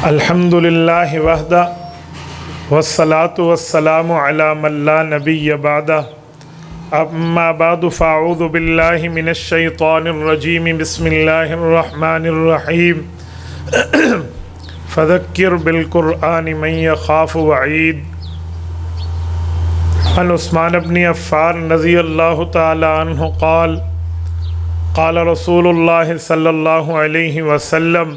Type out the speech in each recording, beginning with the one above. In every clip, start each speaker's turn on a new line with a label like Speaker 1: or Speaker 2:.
Speaker 1: الحمدللہ وحدہ والصلاة والسلام علی من لا نبی بعدہ اما بعد فاعوذ باللہ من الشیطان الرجیم بسم اللہ الرحمن الرحیم فذکر بالقرآن من یخاف وعید عن عثمان بن عفان رضی اللہ تعالی عنہ قال قال رسول اللہ صلی اللہ علیہ وسلم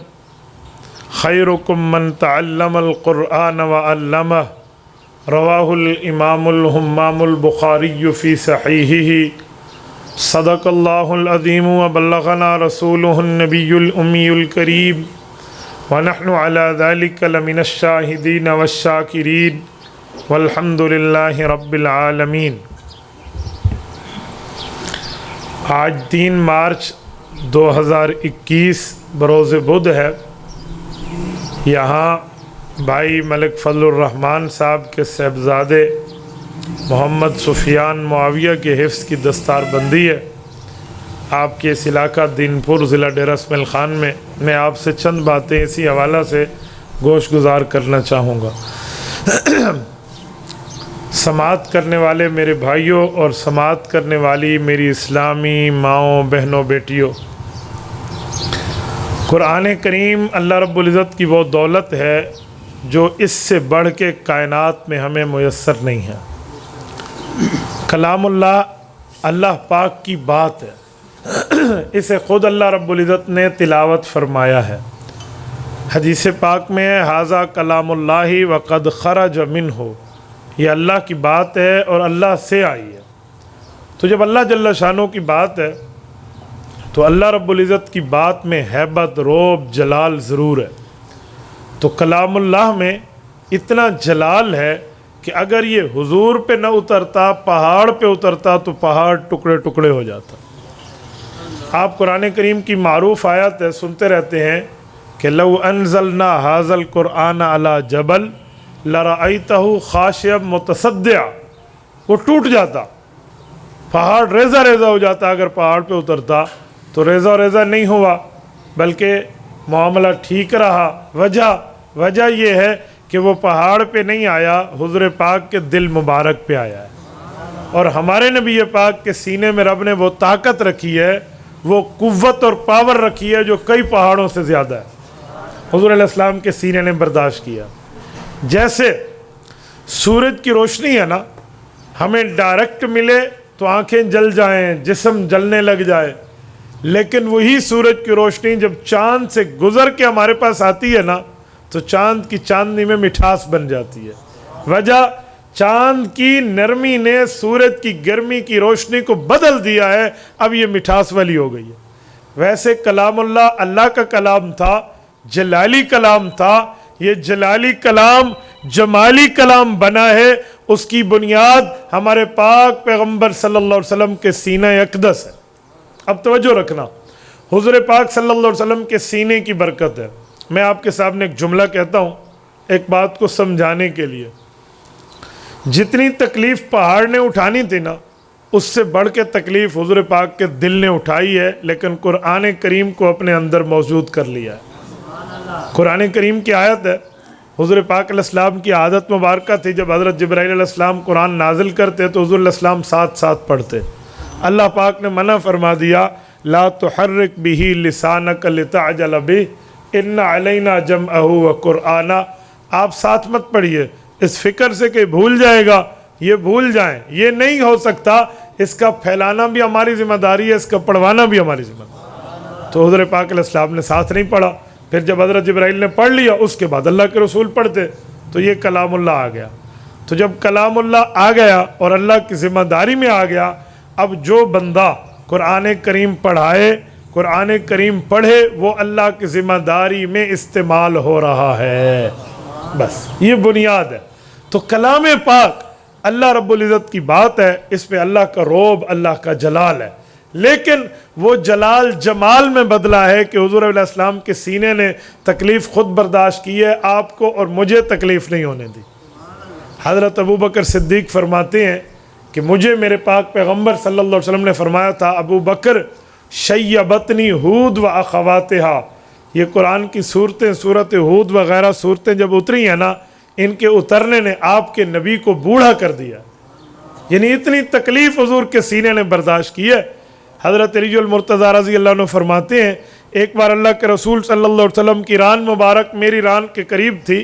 Speaker 1: خیرکم من تعلم القرآن وعلمہ رواہ الامام الہمام البخاری فی صحیحہ صدق اللہ العظیم وبلغنا رسولہ النبی الامی الکریم ونحن علی ذلک لمن الشاہدین والشاکرین والحمد للہ رب العالمین۔ آج 3 مارچ 2021 بروز بدھ ہے۔ یہاں بھائی ملک فضل الرحمن صاحب کے صاحبزادے محمد سفیان معاویہ کے حفظ کی دستار بندی ہے۔ آپ کے اس علاقہ دین پور ضلع ڈیرہ اسماعیل خان میں آپ سے چند باتیں اسی حوالہ سے گوش گزار کرنا چاہوں گا۔ سماعت کرنے والے میرے بھائیوں اور سماعت کرنے والی میری اسلامی ماؤں بہنوں بیٹیوں، قرآن کریم اللہ رب العزت کی وہ دولت ہے جو اس سے بڑھ کے کائنات میں ہمیں میسر نہیں ہے۔ کلام اللہ اللہ پاک کی بات ہے، اسے خود اللہ رب العزت نے تلاوت فرمایا ہے۔ حدیث پاک میں ہے ھذا کلام اللہ وقد خرج منہ، یہ اللہ کی بات ہے اور اللہ سے آئی ہے۔ تو جب اللہ جل شانہ کی بات ہے تو اللہ رب العزت کی بات میں ہیبت، رعب، جلال ضرور ہے۔ تو کلام اللہ میں اتنا جلال ہے کہ اگر یہ حضور پہ نہ اترتا، پہاڑ پہ اترتا تو پہاڑ ٹکڑے ٹکڑے ہو جاتا۔ آپ قرآن کریم کی معروف آیت ہے، سنتے رہتے ہیں کہ لو انزلنا ھذا القرآن علی جبل لرأیتہ خاشعا متصدعا، وہ ٹوٹ جاتا، پہاڑ ریزہ ریزہ ہو جاتا۔ اگر پہاڑ پہ اترتا تو ریزہ ریزہ نہیں ہوا بلکہ معاملہ ٹھیک رہا۔ وجہ یہ ہے کہ وہ پہاڑ پہ نہیں آیا، حضور پاک کے دل مبارک پہ آیا ہے۔ اور ہمارے نبی پاک کے سینے میں رب نے وہ طاقت رکھی ہے، وہ قوت اور پاور رکھی ہے جو کئی پہاڑوں سے زیادہ ہے، حضور علیہ السلام کے سینے نے برداشت کیا۔ جیسے سورج کی روشنی ہے نا، ہمیں ڈائریکٹ ملے تو آنکھیں جل جائیں، جسم جلنے لگ جائے، لیکن وہی سورج کی روشنی جب چاند سے گزر کے ہمارے پاس آتی ہے نا تو چاند کی چاندنی میں مٹھاس بن جاتی ہے۔ وجہ چاند کی نرمی نے سورج کی گرمی کی روشنی کو بدل دیا ہے، اب یہ مٹھاس والی ہو گئی ہے۔ ویسے کلام اللہ اللہ کا کلام تھا، جلالی کلام تھا۔ یہ جلالی کلام جمالی کلام بنا ہے، اس کی بنیاد ہمارے پاک پیغمبر صلی اللہ علیہ وسلم کے سینہ اقدس ہے۔ اب توجہ رکھنا، حضور پاک صلی اللہ علیہ وسلم کے سینے کی برکت ہے۔ میں آپ کے سامنے ایک جملہ کہتا ہوں ایک بات کو سمجھانے کے لیے۔ جتنی تکلیف پہاڑ نے اٹھانی تھی نا، اس سے بڑھ کے تکلیف حضور پاک کے دل نے اٹھائی ہے، لیکن قرآن کریم کو اپنے اندر موجود کر لیا ہے۔ قرآن کریم کی آیت ہے، حضور پاک علیہ السلام کی عادت مبارکہ تھی جب حضرت جبرائیل علیہ السلام قرآن نازل کرتے تو حضور علیہ السلام ساتھ ساتھ پڑھتے۔ اللہ پاک نے منع فرما دیا لا تحرک بہ لسانک لتعجل بہ ان علینا جمعہ وقرآنہ، آپ ساتھ مت پڑھیے اس فکر سے کہ بھول جائے گا، یہ بھول جائیں، یہ نہیں ہو سکتا، اس کا پھیلانا بھی ہماری ذمہ داری ہے، اس کا پڑھوانا بھی ہماری ذمہ داری ہے۔ تو حضور پاک علیہ السلام نے ساتھ نہیں پڑھا، پھر جب حضرت جبرائیل نے پڑھ لیا اس کے بعد اللہ کے رسول پڑھتے، تو یہ کلام اللہ آ گیا۔ تو جب کلام اللہ آ گیا اور اللہ کی ذمہ داری میں آ گیا، اب جو بندہ قرآن کریم پڑھائے، قرآن کریم پڑھے، وہ اللہ کی ذمہ داری میں استعمال ہو رہا ہے، بس یہ بنیاد ہے۔ تو کلام پاک اللہ رب العزت کی بات ہے، اس پہ اللہ کا رعب، اللہ کا جلال ہے، لیکن وہ جلال جمال میں بدلا ہے کہ حضور علیہ السلام کے سینے نے تکلیف خود برداشت کی ہے، آپ کو اور مجھے تکلیف نہیں ہونے دی۔ حضرت ابوبکر صدیق فرماتے ہیں کہ مجھے میرے پاک پیغمبر صلی اللہ علیہ وسلم نے فرمایا تھا ابو بکر شیبتنی ہود و اخواتہا، یہ قرآن کی صورتیں، صورت ہود وغیرہ صورتیں جب اتری ہیں نا، ان کے اترنے نے آپ کے نبی کو بوڑھا کر دیا، یعنی اتنی تکلیف حضور کے سینے نے برداشت کی ہے۔ حضرت علی المرتضیٰ رضی اللہ عنہ فرماتے ہیں ایک بار اللہ کے رسول صلی اللہ علیہ وسلم کی ران مبارک میری ران کے قریب تھی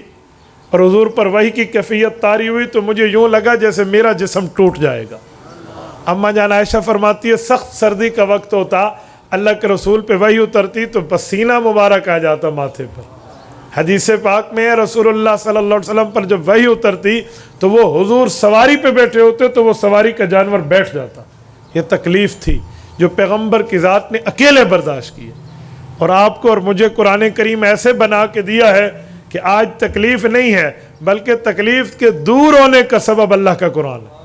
Speaker 1: اور حضور پر وحی کی کیفیت طاری ہوئی تو مجھے یوں لگا جیسے میرا جسم ٹوٹ جائے گا۔ اماں جان عائشہ فرماتی ہے سخت سردی کا وقت ہوتا، اللہ کے رسول پہ وحی اترتی تو پسینہ مبارک آ جاتا ماتھے پر۔ حدیث پاک میں رسول اللہ صلی اللہ علیہ وسلم پر جب وحی اترتی تو وہ حضور سواری پہ بیٹھے ہوتے تو وہ سواری کا جانور بیٹھ جاتا۔ یہ تکلیف تھی جو پیغمبر کی ذات نے اکیلے برداشت کی ہے، اور آپ کو اور مجھے قرآن کریم ایسے بنا کے دیا ہے کہ آج تکلیف نہیں ہے بلکہ تکلیف کے دور ہونے کا سبب اللہ کا قرآن ہے۔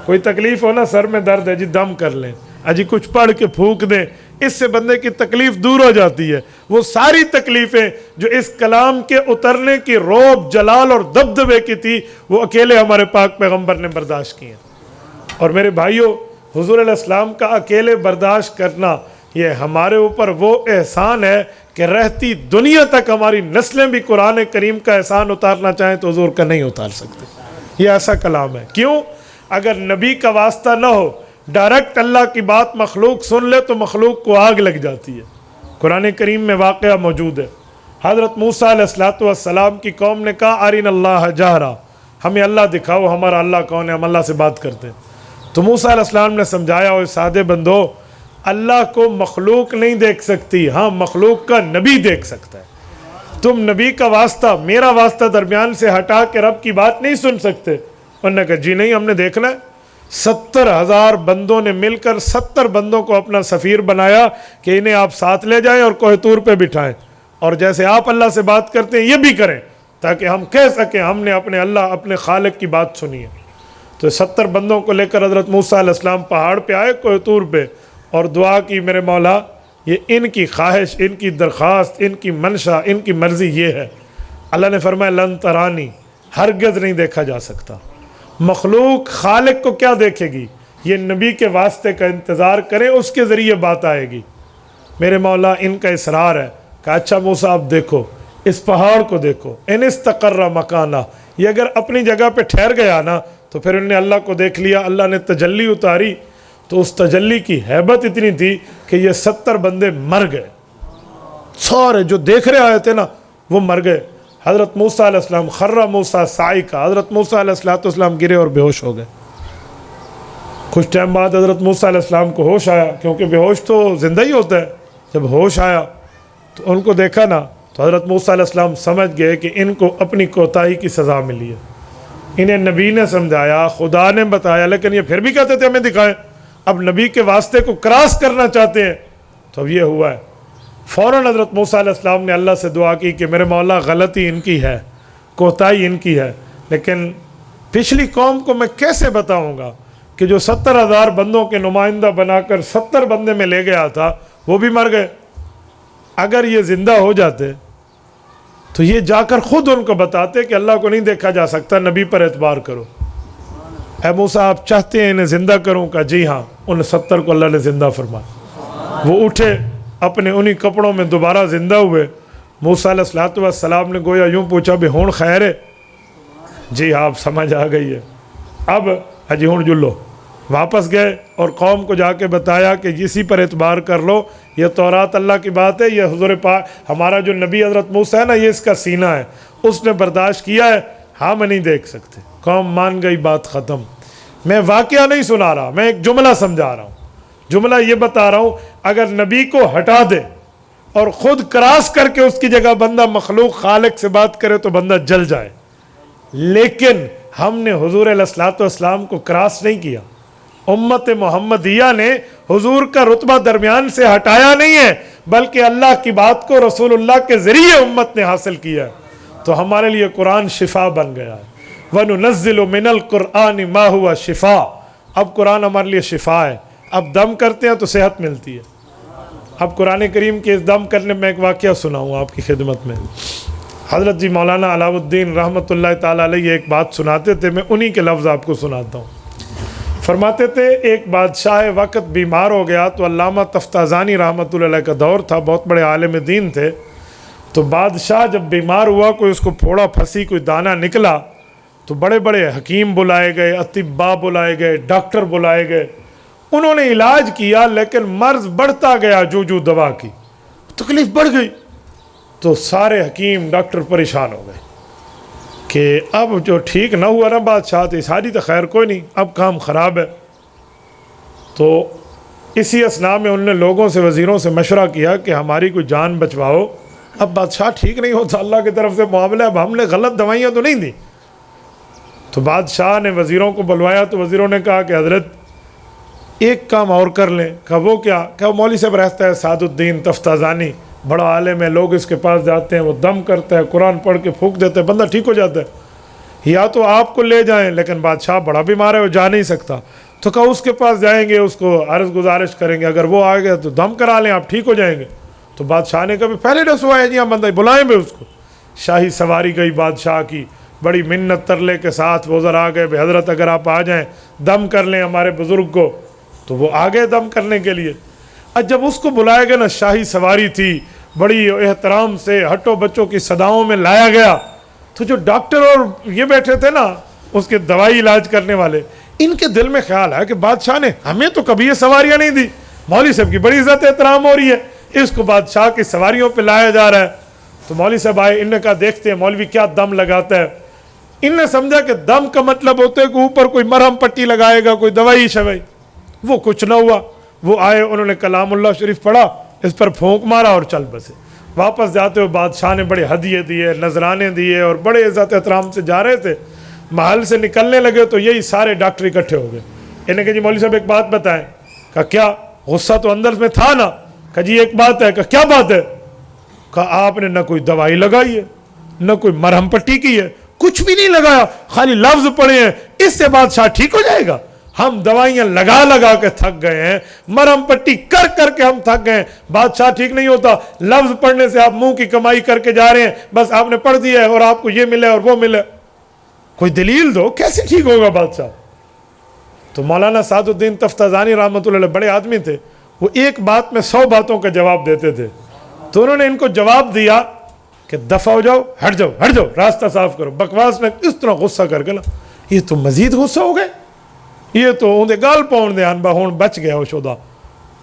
Speaker 1: کوئی تکلیف ہو نا، سر میں درد ہے جی دم کر لیں، اجی کچھ پڑھ کے پھونک دیں، اس سے بندے کی تکلیف دور ہو جاتی ہے۔ وہ ساری تکلیفیں جو اس کلام کے اترنے کی روب، جلال اور دبدبے کی تھی، وہ اکیلے ہمارے پاک پیغمبر نے برداشت کی ہیں۔ اور میرے بھائیوں، حضور علیہ السلام کا اکیلے برداشت کرنا یہ ہمارے اوپر وہ احسان ہے کہ رہتی دنیا تک ہماری نسلیں بھی قرآن کریم کا احسان اتارنا چاہیں تو حضور کا نہیں اتار سکتے۔ یہ ایسا کلام ہے۔ کیوں؟ اگر نبی کا واسطہ نہ ہو، ڈائریکٹ اللہ کی بات مخلوق سن لے تو مخلوق کو آگ لگ جاتی ہے۔ قرآن کریم میں واقعہ موجود ہے، حضرت موسیٰ علیہ السلام کی قوم نے کہا ارین اللہ جہرا، ہمیں اللہ دکھاؤ، ہمارا اللہ کون ہے، ہم اللہ سے بات کرتے ہیں۔ تو موسیٰ علیہ السلام نے سمجھایا اوے سادے بندو، اللہ کو مخلوق نہیں دیکھ سکتی، ہاں مخلوق کا نبی دیکھ سکتا ہے۔ تم نبی کا واسطہ، میرا واسطہ درمیان سے ہٹا کے رب کی بات نہیں سن سکتے۔ انہوں نے کہا جی نہیں، ہم نے دیکھنا ہے۔ 70,000 بندوں نے مل کر 70 بندوں کو اپنا سفیر بنایا کہ انہیں آپ ساتھ لے جائیں اور کوہ طور پہ بٹھائیں، اور جیسے آپ اللہ سے بات کرتے ہیں یہ بھی کریں، تاکہ ہم کہہ سکیں ہم نے اپنے اللہ، اپنے خالق کی بات سنی ہے۔ تو 70 بندوں کو لے کر حضرت موسیٰ علیہ السلام پہاڑ پہ آئے، کوہ طور پہ، اور دعا کی میرے مولا یہ ان کی خواہش، ان کی درخواست، ان کی منشا، ان کی مرضی یہ ہے۔ اللہ نے فرمایا لن ترانی، ہرگز نہیں دیکھا جا سکتا۔ مخلوق خالق کو کیا دیکھے گی؟ یہ نبی کے واسطے کا انتظار کریں، اس کے ذریعے بات آئے گی۔ میرے مولا ان کا اصرار ہے کہ اچھا موسیٰ آپ دیکھو، اس پہاڑ کو دیکھو، ان استقر مکانہ، یہ اگر اپنی جگہ پہ ٹھہر گیا نا تو پھر انہوں نے اللہ کو دیکھ لیا، اللہ نے تجلی اتاری، تو اس تجلی کی ہیبت اتنی تھی کہ یہ 70 بندے مر گئے، سارے جو دیکھ رہے آئے تھے نا وہ مر گئے۔ حضرت موسیٰ علیہ السلام خر موسیٰ صاعقہ، حضرت موسیٰ علیہ السلام گرے اور بے ہوش ہو گئے۔ کچھ ٹائم بعد حضرت موسیٰ علیہ السلام کو ہوش آیا، کیونکہ بے ہوش تو زندہ ہی ہوتا ہے۔ جب ہوش آیا تو ان کو دیکھا نا تو حضرت موسیٰ علیہ السلام سمجھ گئے کہ ان کو اپنی کوتاہی کی سزا ملی ہے۔ انہیں نبی نے سمجھایا، خدا نے بتایا، لیکن یہ پھر بھی کہتے تھے ہمیں دکھائیں۔ اب نبی کے واسطے کو کراس کرنا چاہتے ہیں، تو اب یہ ہوا ہے۔ فوراً حضرت موسیٰ علیہ السلام نے اللہ سے دعا کی کہ میرے مولا غلطی ان کی ہے، کوتاہی ان کی ہے، لیکن پچھلی قوم کو میں کیسے بتاؤں گا کہ جو 70,000 بندوں کے نمائندہ بنا کر 70 بندے میں لے گیا تھا وہ بھی مر گئے۔ اگر یہ زندہ ہو جاتے تو یہ جا کر خود ان کو بتاتے کہ اللہ کو نہیں دیکھا جا سکتا، نبی پر اعتبار کرو۔ اے موسیٰ آپ چاہتے ہیں انہیں زندہ کروں؟ کا جی ہاں۔ ان 70 کو اللہ نے زندہ فرمایا، وہ اٹھے اپنے انہی کپڑوں میں دوبارہ زندہ ہوئے۔ موسیٰ علیہ السلام نے گویا یوں پوچھا بھی ہون خیر ہے؟ جی ہاں آپ سمجھ آ گئی ہے، اب اجی ہون جلو۔ واپس گئے اور قوم کو جا کے بتایا کہ اسی پر اعتبار کر لو، یہ تورات اللہ کی بات ہے، یہ حضور پاک ہمارا جو نبی حضرت موسیٰ ہے نا یہ اس کا سینہ ہے، اس نے برداشت کیا ہے، ہاں میں نہیں دیکھ سکتے۔ قوم مان گئی، بات ختم۔ میں واقعہ نہیں سنا رہا، میں ایک جملہ سمجھا رہا ہوں۔ جملہ یہ بتا رہا ہوں اگر نبی کو ہٹا دے اور خود کراس کر کے اس کی جگہ بندہ مخلوق خالق سے بات کرے تو بندہ جل جائے، لیکن ہم نے حضور علیہ السلام کو کراس نہیں کیا۔ امت محمدیہ نے حضور کا رتبہ درمیان سے ہٹایا نہیں ہے، بلکہ اللہ کی بات کو رسول اللہ کے ذریعے امت نے حاصل کیا ہے۔ تو ہمارے لیے قرآن شفا بن گیا ہے۔ وَنُنَزِّلُ مِنَ الْقُرْآنِ مَا هُوَ شِفَا، اب قرآن ہمارے لیے شفا ہے۔ اب دم کرتے ہیں تو صحت ملتی ہے۔ اب قرآن کریم کے اس دم کرنے میں ایک واقعہ سناؤں آپ کی خدمت میں۔ حضرت جی مولانا علاء الدین رحمۃ اللہ تعالیٰ علیہ ایک بات سناتے تھے، میں انہی کے لفظ آپ کو سناتا ہوں۔ فرماتے تھے ایک بادشاہ وقت بیمار ہو گیا تو علامہ تفتازانی رحمۃ اللہ علیہ کا دور تھا، بہت بڑے عالم دین تھے۔ تو بادشاہ جب بیمار ہوا، کوئی اس کو پھوڑا پھنسی کوئی دانہ نکلا، تو بڑے بڑے حکیم بلائے گئے، اطباء بلائے گئے، ڈاکٹر بلائے گئے، انہوں نے علاج کیا، لیکن مرض بڑھتا گیا جو دوا کی، تکلیف بڑھ گئی۔ تو سارے حکیم ڈاکٹر پریشان ہو گئے کہ اب جو ٹھیک نہ ہوا نا بادشاہ، تو ساری تو خیر کوئی نہیں، اب کام خراب ہے۔ تو اسی اثناء میں انہوں نے لوگوں سے، وزیروں سے مشورہ کیا کہ ہماری کوئی جان بچواؤ، اب بادشاہ ٹھیک نہیں ہوتا، اللہ کی طرف سے معاملہ، اب ہم نے غلط دوائیاں تو نہیں دی۔ تو بادشاہ نے وزیروں کو بلوایا، تو وزیروں نے کہا کہ حضرت ایک کام اور کر لیں۔ کہا وہ کیا؟ کہ وہ مولوی صاحب رہتا ہے سعد الدین تفتازانی، بڑا عالم ہے، لوگ اس کے پاس جاتے ہیں، وہ دم کرتا ہے، قرآن پڑھ کے پھونک دیتا ہے، بندہ ٹھیک ہو جاتا ہے، یا تو آپ کو لے جائیں، لیکن بادشاہ بڑا بیمار ہے، وہ جا نہیں سکتا، تو کہا اس کے پاس جائیں گے، اس کو عرض گزارش کریں گے، اگر وہ آ گیا تو دم کرا لیں، آپ ٹھیک ہو جائیں گے۔ تو بادشاہ نے کہا پہلے رسوا ہے جی، ہم بندہ بلائیں بھی اس کو۔ شاہی سواری گئی بادشاہ کی، بڑی منت ترلے کے ساتھ وہ ادھر آ گئے، بھائی حضرت اگر آپ آ جائیں دم کر لیں ہمارے بزرگ کو، تو وہ آ گئے دم کرنے کے لیے۔ اب جب اس کو بلایا گیا نا، شاہی سواری تھی، بڑی احترام سے ہٹو بچوں کی صداؤں میں لایا گیا، تو جو ڈاکٹر اور یہ بیٹھے تھے نا اس کے دوائی علاج کرنے والے، ان کے دل میں خیال ہے کہ بادشاہ نے ہمیں تو کبھی یہ سواریاں نہیں دی، مولوی صاحب کی بڑی عزت احترام ہو رہی ہے، اس کو بادشاہ کی سواریوں پہ لایا جا رہا ہے۔ تو مولوی صاحب آئے، ان نے کہا دیکھتے ہیں مولوی کیا دم لگاتا ہے۔ ان نے سمجھا کہ دم کا مطلب ہوتا ہے کہ اوپر کوئی مرہم پٹی لگائے گا، کوئی دوائی شوائی، وہ کچھ نہ ہوا۔ وہ آئے، انہوں نے کلام اللہ شریف پڑھا، اس پر پھونک مارا اور چل بسے۔ واپس جاتے ہوئے بادشاہ نے بڑے ہدیے دیے، نذرانے دیے، اور بڑے عزت احترام سے جا رہے تھے۔ محل سے نکلنے لگے تو یہی سارے ڈاکٹر اکٹھے ہو گئے۔ انہوں نے کہا جی مولوی صاحب ایک بات بتائیں۔ کہا کیا؟ غصہ تو اندر میں تھا نا۔ کہا جی ایک بات ہے۔ کہا کیا بات ہے؟ کہا آپ نے نہ کوئی دوائی لگائی ہے، نہ کوئی مرہم پٹی کی ہے، کچھ بھی نہیں لگایا، خالی لفظ پڑھے ہیں، اس سے بادشاہ ٹھیک ہو جائے گا؟ ہم دوائیاں لگا لگا کے تھک گئے ہیں، مرہم پٹی کر کر کے ہم تھک گئے ہیں، بادشاہ ٹھیک نہیں ہوتا، لفظ پڑھنے سے آپ منہ کی کمائی کر کے جا رہے ہیں، بس آپ نے پڑھ دیا ہے اور آپ کو یہ ملے اور وہ ملے، کوئی دلیل دو، کیسے ٹھیک ہوگا بادشاہ؟ تو مولانا سعد الدین تفتازانی رحمۃ اللہ علیہ بڑے آدمی تھے، وہ ایک بات میں 100 باتوں کا جواب دیتے تھے۔ تو انہوں نے ان کو جواب دیا کہ دفع ہو جاؤ، ہٹ جاؤ، ہٹ جاؤ، راستہ صاف کرو۔ بکواس میں اس طرح غصہ کر کے نا، یہ تو مزید غصہ ہو گئے، یہ تو اندے گال پاؤن دے انبا ہون بچ گیا ہو شدہ،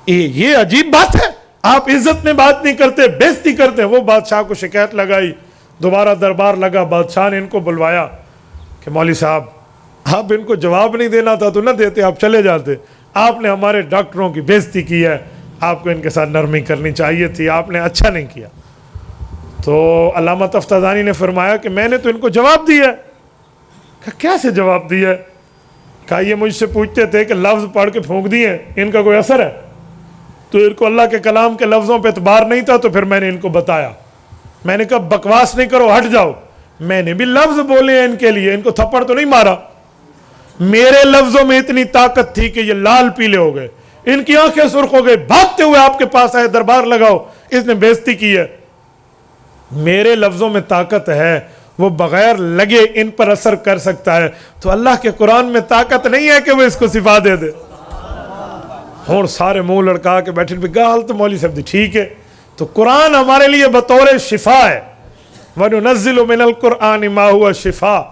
Speaker 1: یہ عجیب بات ہے، آپ عزت میں بات نہیں کرتے، بےزتی کرتے۔ وہ بادشاہ کو شکایت لگائی، دوبارہ دربار لگا، بادشاہ نے ان کو بلوایا کہ مولوی صاحب آپ ان کو جواب نہیں دینا تھا تو نہ دیتے، آپ چلے جاتے، آپ نے ہمارے ڈاکٹروں کی بےزتی کی ہے، آپ کو ان کے ساتھ نرمی کرنی چاہیے تھی، آپ نے اچھا نہیں کیا۔ تو علامہ تفتازانی نے فرمایا کہ میں نے تو ان کو جواب دیا ہے۔ کہا کیا سے جواب دیا ہے؟ کہا یہ مجھ سے پوچھتے تھے کہ لفظ پڑھ کے پھونک دیے ان کا کوئی اثر ہے؟ تو ان کو اللہ کے کلام کے لفظوں پہ اعتبار نہیں تھا، تو پھر میں نے ان کو بتایا، میں نے کہا بکواس نہیں کرو، ہٹ جاؤ، میں نے بھی لفظ بولے ہیں ان کے لیے، ان کو تھپڑ تو نہیں مارا، میرے لفظوں میں اتنی طاقت تھی کہ یہ لال پیلے ہو گئے، ان کی آنکھیں سرخ ہو گئی، بھاگتے ہوئے آپ کے پاس آئے، دربار لگاؤ، اس نے بےزتی کی ہے۔ میرے لفظوں میں طاقت ہے، وہ بغیر لگے ان پر اثر کر سکتا ہے، تو اللہ کے قرآن میں طاقت نہیں ہے کہ وہ اس کو شفا دے دے۔ اور سارے منہ لڑکا کے بیٹھے بھی گال تو مولوی صاحب دی ٹھیک ہے، تو قرآن ہمارے لیے بطور شفا ہے، وَنُنَزِّلُ مِنَ الْقُرْآنِ مَا هُوَ شِفَا،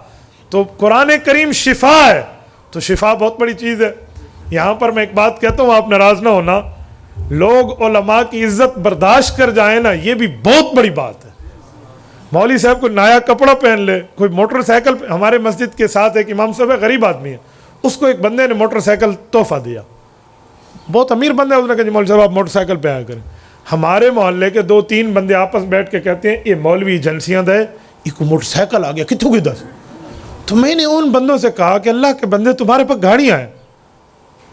Speaker 1: تو قرآن کریم شفا ہے، تو شفا بہت بڑی چیز ہے۔ یہاں پر میں ایک بات کہتا ہوں، آپ ناراض نہ ہونا، لوگ علماء کی عزت برداشت کر جائیں نا، یہ بھی بہت بڑی بات ہے۔ مولوی صاحب کوئی نیا کپڑا پہن لے، کوئی موٹر سائیکل، ہمارے مسجد کے ساتھ ایک امام صاحب ہے، غریب آدمی ہے، اس کو ایک بندے نے موٹر سائیکل تحفہ دیا، بہت امیر بندہ ہے، اس نے کہا جی مولوی صاحب آپ موٹر سائیکل پہ آیا کریں۔ ہمارے محلے کے 2-3 بندے آپس بیٹھ کے کہتے ہیں یہ مولوی ایجنسیاں دے، یہ کو موٹر سائیکل آ گیا کتوں کی دس۔ تو میں نے ان بندوں سے کہا کہ اللہ کے بندے تمہارے پاس گاڑیاں ہیں،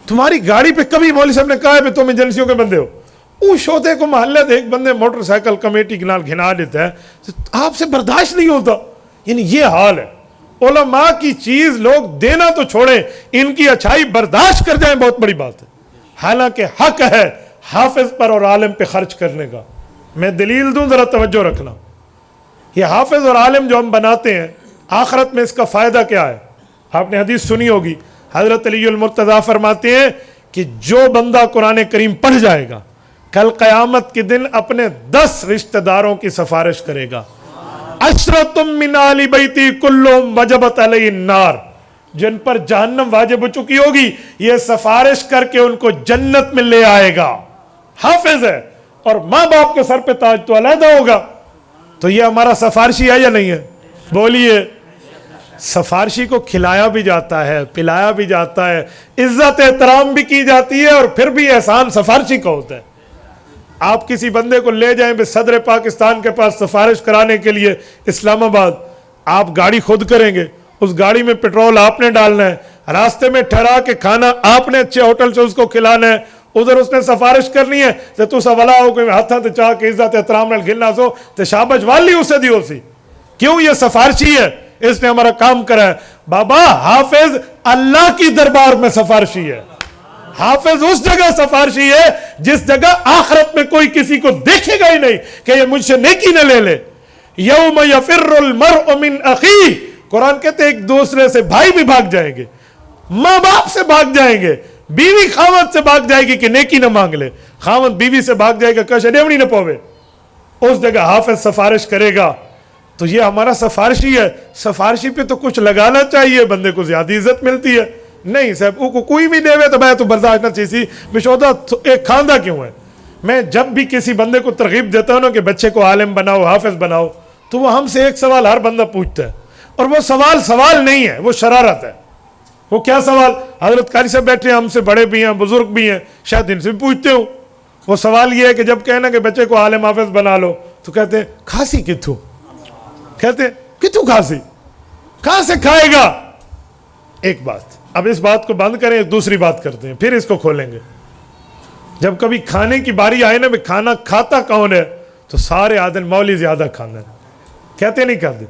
Speaker 1: تمہاری گاڑی پہ کبھی مولوی صاحب نے کہا ہے کہ تم ایجنسیوں کے بندے ہو؟ اس شوتے کو محلے دے ایک بندے موٹر سائیکل کمیٹی کے نال گھنا دیتا ہے، آپ سے برداشت نہیں ہوتا، یعنی یہ حال ہے۔ علماء کی چیز لوگ دینا تو چھوڑیں، ان کی اچھائی برداشت کر جائیں، بہت بڑی بات ہے۔ حالانکہ حق ہے حافظ پر اور عالم پہ خرچ کرنے کا۔ میں دلیل دوں، ذرا توجہ رکھنا، یہ حافظ اور عالم جو ہم بناتے ہیں، آخرت میں اس کا فائدہ کیا ہے؟ آپ نے حدیث سنی ہوگی، حضرت علی المرتضیٰ فرماتے ہیں کہ جو بندہ قرآن کریم پڑھ جائے گا، کل قیامت کے دن اپنے 10 رشتہ داروں کی سفارش کرے گا. عشرۃ من آل بیتی کلہم وجبت علیہ النار، جن پر جہنم واجب ہو چکی ہوگی یہ سفارش کر کے ان کو جنت میں لے آئے گا. حافظ ہے اور ماں باپ کے سر پہ تاج تو علیحدہ ہوگا. تو یہ ہمارا سفارشی ہے یا نہیں ہے؟ بولیے. سفارشی کو کھلایا بھی جاتا ہے، پلایا بھی جاتا ہے، عزت احترام بھی کی جاتی ہے، اور پھر بھی احسان سفارشی کا ہوتا ہے. آپ کسی بندے کو لے جائیں صدر پاکستان کے پاس سفارش کرانے کے لیے اسلام آباد، آپ گاڑی خود کریں گے، اس گاڑی میں پیٹرول آپ نے ڈالنا ہے، راستے میں ٹھہرا کے کھانا آپ نے اچھے ہوٹل سے اس کو کھلانا ہے، ادھر اس نے سفارش کرنی ہے تو تو سوالا ہو کہ ہاتھاں تے چاہ کے عزت احترام نال گلنا سو تے شابش والی اسے دیو سی. کیوں؟ یہ سفارشی ہے، اس نے ہمارا کام کرا ہے. بابا حافظ اللہ کی دربار میں سفارشی ہے. حافظ اس جگہ سفارشی ہے جس جگہ آخرت میں کوئی کسی کو دیکھے گا ہی نہیں کہ یہ مجھ سے نیکی نہ لے لے. یوم یفر المرء من اخیہ، قرآن کہتے ہیں ایک دوسرے سے بھائی بھی بھاگ جائیں گے، ماں باپ سے بھاگ جائیں گے، بیوی خاوند سے بھاگ جائے گی کہ نیکی نہ مانگ لے، خاوند بیوی سے بھاگ جائے گا کہ شڈیونی نہ پوے. اس جگہ حافظ سفارش کرے گا. تو یہ ہمارا سفارشی ہے. سفارشی پہ تو کچھ لگانا چاہیے، بندے کو زیادہ عزت ملتی ہے. نہیں صاحب کو کوئی بھی دے تو میں تو برداشت نہ چیزی بشودہ ایک کھاندہ کیوں ہے. میں جب بھی کسی بندے کو ترغیب دیتا ہوں نا کہ بچے کو عالم بناؤ، حافظ بناؤ، تو وہ ہم سے ایک سوال ہر بندہ پوچھتا ہے، اور وہ سوال نہیں ہے، وہ شرارت ہے. وہ کیا سوال؟ حضرت قاری صاحب بیٹھے ہیں، ہم سے بڑے بھی ہیں، بزرگ بھی ہیں، شاید ان سے بھی پوچھتے ہوں. وہ سوال یہ ہے کہ جب کہنا کہ بچے کو عالم حافظ بنا لو تو کہتے ہیں کھانسی کتوں، کہتے ہیں کتوں کھانسی، کہاں سے کھائے گا. ایک بات، اب اس بات کو بند کریں، ایک دوسری بات کرتے ہیں، پھر اس کو کھولیں گے. جب کبھی کھانے کی باری آئے نا، بھی کھانا کھاتا کون ہے، تو سارے آدمی مولوی زیادہ کھانا ہے، کہتے نہیں کہتے.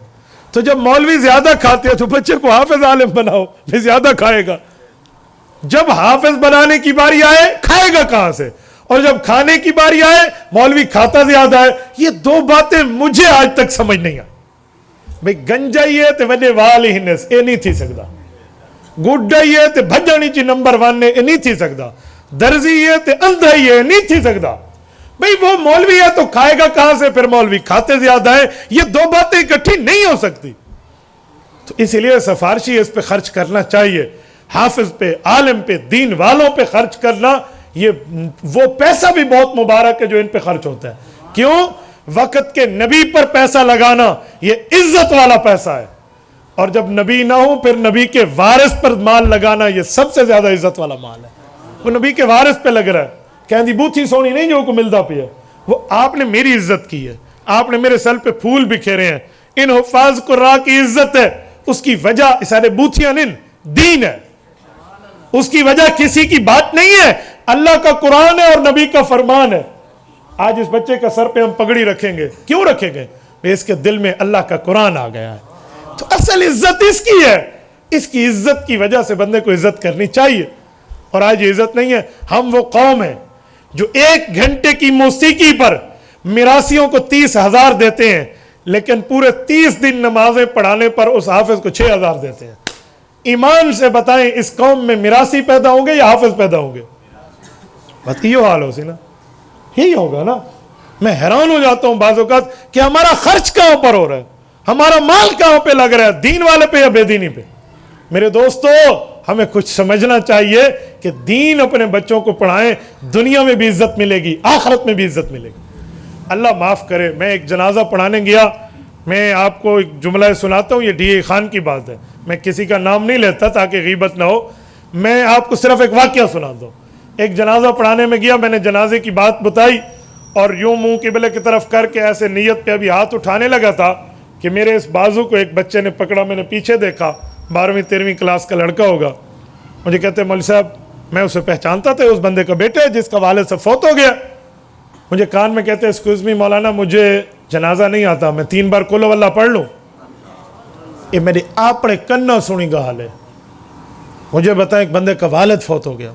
Speaker 1: تو جب مولوی زیادہ کھاتے ہیں تو بچے کو حافظ عالم بناؤ، پھر زیادہ کھائے گا. جب حافظ بنانے کی باری آئے کھائے گا کہاں سے، اور جب کھانے کی باری آئے مولوی کھاتا زیادہ ہے. یہ دو باتیں مجھے آج تک سمجھ نہیں آئی. بھئی گنجائی ہے تے وڈے وال ہی نس، اے نہیں تھی سکتا. گڈائی ہے تے بھجانی چی نمبر 1 نے، اے نہیں تھی سکتا. درزی ہے تے اندھا ہی ہے، نہیں تھی سکتا. بھئی وہ مولوی ہے تو کھائے گا کہاں سے، پھر مولوی کھاتے زیادہ ہیں. یہ دو باتیں اکٹھی نہیں ہو سکتی. تو اس لیے سفارشی اس پہ خرچ کرنا چاہیے، حافظ پہ، عالم پہ، دین والوں پہ خرچ کرنا. یہ وہ پیسہ بھی بہت مبارک ہے جو ان پہ خرچ ہوتا ہے. کیوں؟ وقت کے نبی پر پیسہ لگانا یہ عزت والا پیسہ ہے، اور جب نبی نہ ہو پھر نبی کے وارث پر مال لگانا یہ سب سے زیادہ عزت والا مال ہے. وہ نبی کے وارث پہ لگ رہا ہے، کہندی بوتھی سونی نہیں جو کو ملتا پہ ہے. وہ آپ نے میری عزت کی ہے، آپ نے میرے سر پہ پھول بکھیرے ہیں. ان حفاظ قراء کی عزت ہے، اس کی وجہ سارے بوتھیاں نہیں، دین ہے. اس کی وجہ کسی کی بات نہیں ہے، اللہ کا قرآن ہے اور نبی کا فرمان ہے. آج اس بچے کا سر پہ ہم پگڑی رکھیں گے، کیوں رکھیں گے؟ اس کے دل میں اللہ کا قرآن آ گیا ہے. تو اصل عزت اس کی ہے، اس کی عزت کی وجہ سے بندے کو عزت کرنی چاہیے. اور آج یہ عزت نہیں ہے. ہم وہ قوم ہیں جو 1 گھنٹے کی موسیقی پر میراثیوں کو 30,000 دیتے ہیں، لیکن پورے 30 دن نمازیں پڑھانے پر اس حافظ کو 6,000 دیتے ہیں. ایمان سے بتائیں اس قوم میں میراثی پیدا ہوں گے یا حافظ پیدا ہوں گے؟ بات یہ حال ہو سی نا، یہی ہوگا نا. میں حیران ہو جاتا ہوں بعض اوقات کہ ہمارا خرچ کہاں پر ہو رہا ہے، ہمارا مال کہاں پہ لگ رہا ہے، دین والے پہ یا بے دینی پہ. میرے دوستو ہمیں کچھ سمجھنا چاہیے کہ دین اپنے بچوں کو پڑھائیں، دنیا میں بھی عزت ملے گی، آخرت میں بھی عزت ملے گی. اللہ معاف کرے، میں ایک جنازہ پڑھانے گیا. میں آپ کو ایک جملہ سناتا ہوں، یہ ڈی اے خان کی بات ہے، میں کسی کا نام نہیں لیتا تاکہ غیبت نہ ہو. میں آپ کو صرف ایک واقعہ سناتا ہوں. ایک جنازہ پڑھانے میں گیا، میں نے جنازے کی بات بتائی اور یوں منہ قبلے کی طرف کر کے ایسے نیت پہ ابھی ہاتھ اٹھانے لگا تھا کہ میرے اس بازو کو ایک بچے نے پکڑا. میں نے پیچھے دیکھا، 12ویں 13ویں کلاس کا لڑکا ہوگا. مجھے کہتے ہیں مولوی صاحب میں اسے پہچانتا تھا، اس بندے کا بیٹا ہے جس کا والد سے فوت ہو گیا. مجھے کان میں کہتے ہیں ایکسکیوز می مولانا مجھے جنازہ نہیں آتا، میں 3 بار قل واللہ پڑھ لوں. یہ میری اپنے کنا سنی گا حال ہے. مجھے بتائیں ایک بندے کا والد فوت ہو گیا،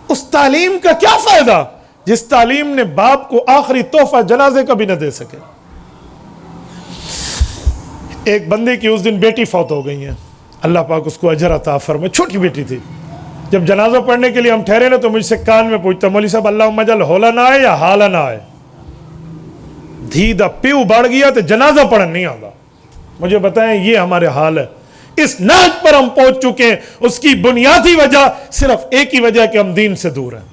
Speaker 1: اس تعلیم کا کیا فائدہ جس تعلیم نے باپ کو آخری تحفہ جنازے کا بھی نہ دے سکے. ایک بندے کی اس دن بیٹی فوت ہو گئی ہیں، اللہ پاک اس کو اجر عطا فرمائے. چھوٹی بیٹی تھی، جب جنازہ پڑھنے کے لیے ہم ٹھہرے نا تو مجھ سے کان میں پوچھتا مولوی صاحب اللہم اجعل ہولنا ہے یا حالنا ہے. دھی دا پیو بڑھ گیا تو جنازہ پڑھن نہیں آتا. مجھے بتائیں یہ ہمارے حال ہے. اس نہج پر ہم پہنچ چکے ہیں. اس کی بنیادی وجہ صرف ایک ہی وجہ کہ ہم دین سے دور ہیں.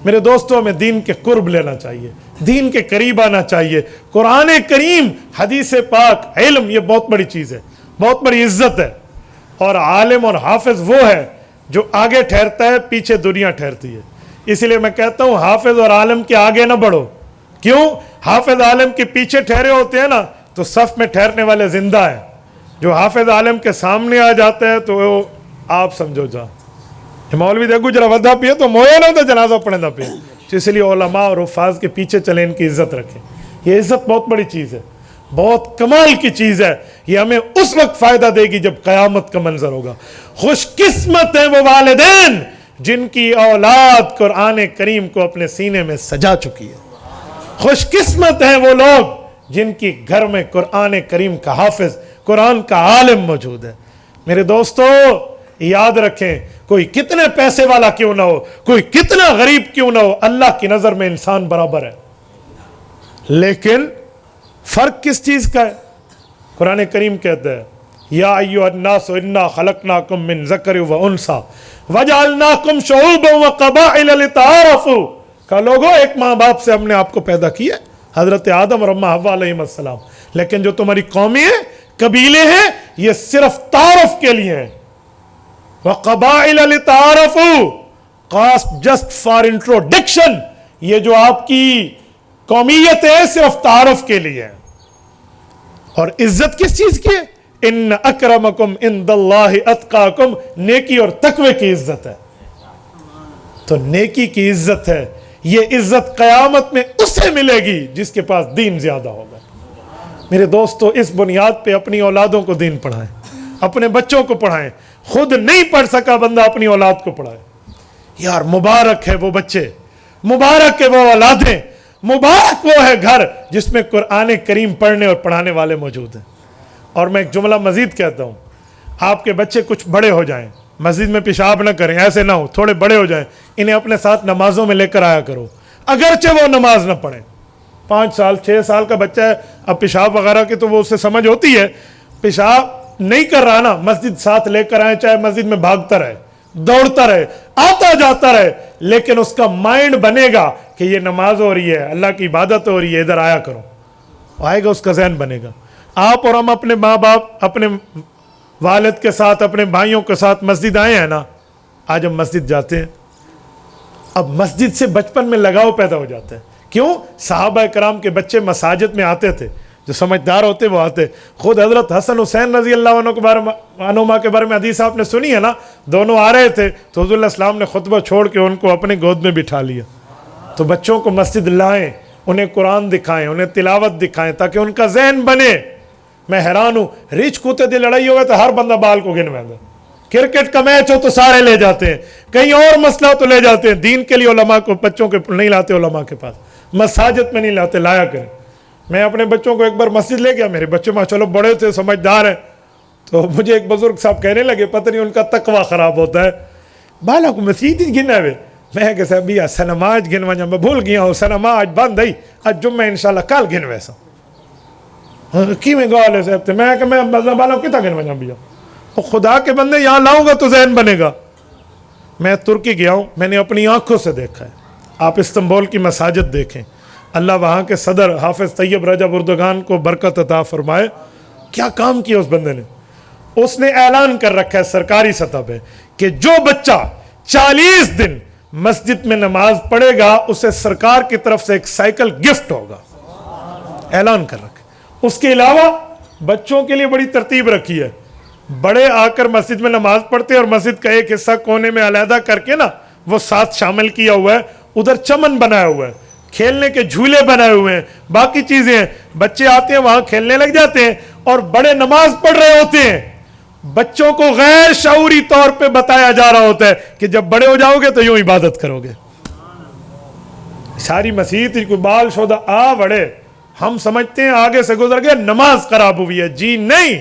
Speaker 1: میرے دوستوں ہمیں دین کے قرب لینا چاہیے, دین کے قریب آنا چاہیے. قرآن کریم, حدیث پاک, علم, یہ بہت بڑی چیز ہے, بہت بڑی عزت ہے. اور عالم اور حافظ وہ ہے جو آگے ٹھہرتا ہے, پیچھے دنیا ٹھہرتی ہے. اسی لیے میں کہتا ہوں حافظ اور عالم کے آگے نہ بڑھو. کیوں؟ حافظ عالم کے پیچھے ٹھہرے ہوتے ہیں نا تو صف میں ٹھہرنے والے زندہ ہیں. جو حافظ عالم کے سامنے آ جاتا ہے تو آپ سمجھو جا مولوی دیکھو جرا ودا پیے تو مویا نہ ہوتا جنازہ پڑھنے دا پہ. اس لیے علماء اور حفاظ کے پیچھے چلیں, ان کی عزت رکھیں. یہ عزت بہت بڑی چیز ہے, بہت کمال کی چیز ہے. یہ ہمیں اس وقت فائدہ دے گی جب قیامت کا منظر ہوگا. خوش قسمت ہیں وہ والدین جن کی اولاد قرآن کریم کو اپنے سینے میں سجا چکی ہے. خوش قسمت ہیں وہ لوگ جن کی گھر میں قرآن کریم کا حافظ, قرآن کا عالم موجود ہے. میرے دوستو یاد رکھیں, کوئی کتنے پیسے والا کیوں نہ ہو, کوئی کتنا غریب کیوں نہ ہو, اللہ کی نظر میں انسان برابر ہے. لیکن فرق کس چیز کا ہے؟ قرآن کریم کہتا ہے یا ایھا الناس انا خلقناکم من ذکر و انثی وجعلناکم شعوبا وقبائل لتعارفوا. کہ لوگوں ایک ماں باپ سے ہم نے آپ کو پیدا کیا, حضرت آدم اور اماں حوا علیہم السلام. لیکن جو تمہاری قومیں ہیں, قبیلے ہیں, یہ صرف تعارف کے لیے ہیں. وَقَبَائِلَ لِتَعَارَفُوا, جسٹ فار انٹروڈکشن. یہ جو آپ کی قومیت ہے صرف تعارف کے لیے ہے. اور عزت کس چیز کی ہے؟ ان اکرمکم عند اللہ اتقاکم, نیکی اور تقوی کی عزت ہے. تو نیکی کی عزت ہے. یہ عزت قیامت میں اسے ملے گی جس کے پاس دین زیادہ ہوگا. میرے دوستو اس بنیاد پہ اپنی اولادوں کو دین پڑھائیں, اپنے بچوں کو پڑھائیں. خود نہیں پڑھ سکا بندہ اپنی اولاد کو پڑھائے. یار مبارک ہے وہ بچے, مبارک ہے وہ اولادیں, مبارک وہ ہے گھر جس میں قرآن کریم پڑھنے اور پڑھانے والے موجود ہیں. اور میں ایک جملہ مزید کہتا ہوں, آپ کے بچے کچھ بڑے ہو جائیں, مسجد میں پیشاب نہ کریں, ایسے نہ ہو, تھوڑے بڑے ہو جائیں, انہیں اپنے ساتھ نمازوں میں لے کر آیا کرو, اگرچہ وہ نماز نہ پڑھیں. 5 سال 6 سال کا بچہ ہے, اب پیشاب وغیرہ کی تو وہ اسے سمجھ ہوتی ہے, پیشاب نہیں کر رہا نا, مسجد ساتھ لے کر آئے, چاہے مسجد میں بھاگتا رہے, دوڑتا رہے, آتا جاتا رہے, لیکن اس کا مائنڈ بنے گا کہ یہ نماز ہو رہی ہے, اللہ کی عبادت ہو رہی ہے, ادھر آیا کرو. آئے گا, اس کا ذہن بنے گا. آپ اور ہم اپنے ماں باپ, اپنے والد کے ساتھ, اپنے بھائیوں کے ساتھ مسجد آئے ہیں نا, آج ہم مسجد جاتے ہیں. اب مسجد سے بچپن میں لگاؤ پیدا ہو جاتا ہے. کیوں؟ صحابہ کرام کے بچے مساجد میں آتے تھے, جو سمجھدار ہوتے وہ آتے. خود حضرت حسن حسین رضی اللہ عنہ کے بارے میں حدیث آپ نے سنی ہے نا, دونوں آ رہے تھے تو حضور علیہ السلام نے خطبہ چھوڑ کے ان کو اپنے گود میں بٹھا لیا. تو بچوں کو مسجد لائیں, انہیں قرآن دکھائیں, انہیں تلاوت دکھائیں تاکہ ان کا ذہن بنے. میں حیران ہوں, ریچھ کوتے دی لڑائی ہوگا تو ہر بندہ بال کو گنوائے گا, کرکٹ کا میچ ہو تو سارے لے جاتے ہیں, کہیں اور مسئلہ ہو تو لے جاتے ہیں. دین کے لیے علماء کو بچوں کے نہیں لاتے, علماء کے پاس مساجد میں نہیں لاتے, لایا کریں. میں اپنے بچوں کو ایک بار مسجد لے گیا, میرے بچے ماشاءاللہ بڑے تھے, سمجھدار ہیں, تو مجھے ایک بزرگ صاحب کہنے لگے پتہ نہیں ان کا تقوی خراب ہوتا ہے, بالا کو مسجد ہی گنا ہوئے. میں کہ صاحب یہ سنماج گنوا جا, میں بھول گیا ہوں, سنماج بند ہے, آج جمعہ انشاءاللہ کال گن ویسا کی میں گوالے صاحب تھے. میں کہ میں بالا کتا گنوا جا بھیا, خدا کے بندے یہاں لاؤں گا تو ذہن بنے گا. میں ترکی گیا ہوں, میں نے اپنی آنکھوں سے دیکھا ہے. آپ استنبول کی مساجد دیکھیں, اللہ وہاں کے صدر حافظ طیب رجب اردگان کو برکت عطا فرمائے. کیا کام کیا اس بندے نے. اس نے اعلان کر رکھا ہے سرکاری سطح پہ کہ جو بچہ 40 دن مسجد میں نماز پڑھے گا اسے سرکار کی طرف سے ایک سائیکل گفٹ ہوگا. اعلان کر رکھا. اس کے علاوہ بچوں کے لیے بڑی ترتیب رکھی ہے. بڑے آ کر مسجد میں نماز پڑھتے ہیں اور مسجد کا ایک حصہ کونے میں علیحدہ کر کے نا وہ ساتھ شامل کیا ہوا ہے. ادھر چمن بنایا ہوا ہے, کھیلنے کے جھولے بنائے ہوئے ہیں, باقی چیزیں ہیں. بچے آتے ہیں وہاں کھیلنے لگ جاتے ہیں اور بڑے نماز پڑھ رہے ہوتے ہیں. بچوں کو غیر شعوری طور پہ بتایا جا رہا ہوتا ہے کہ جب بڑے ہو جاؤ گے تو یوں عبادت کرو گے. ساری مسیحت کوئی بال شودہ بڑے ہم سمجھتے ہیں آگے سے گزر گئے نماز خراب ہوئی ہے. جی نہیں,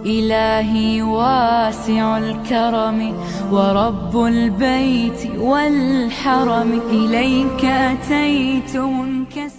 Speaker 2: إلهي واسع الكرم ورب البيت والحرم إليك أتيت منكسرا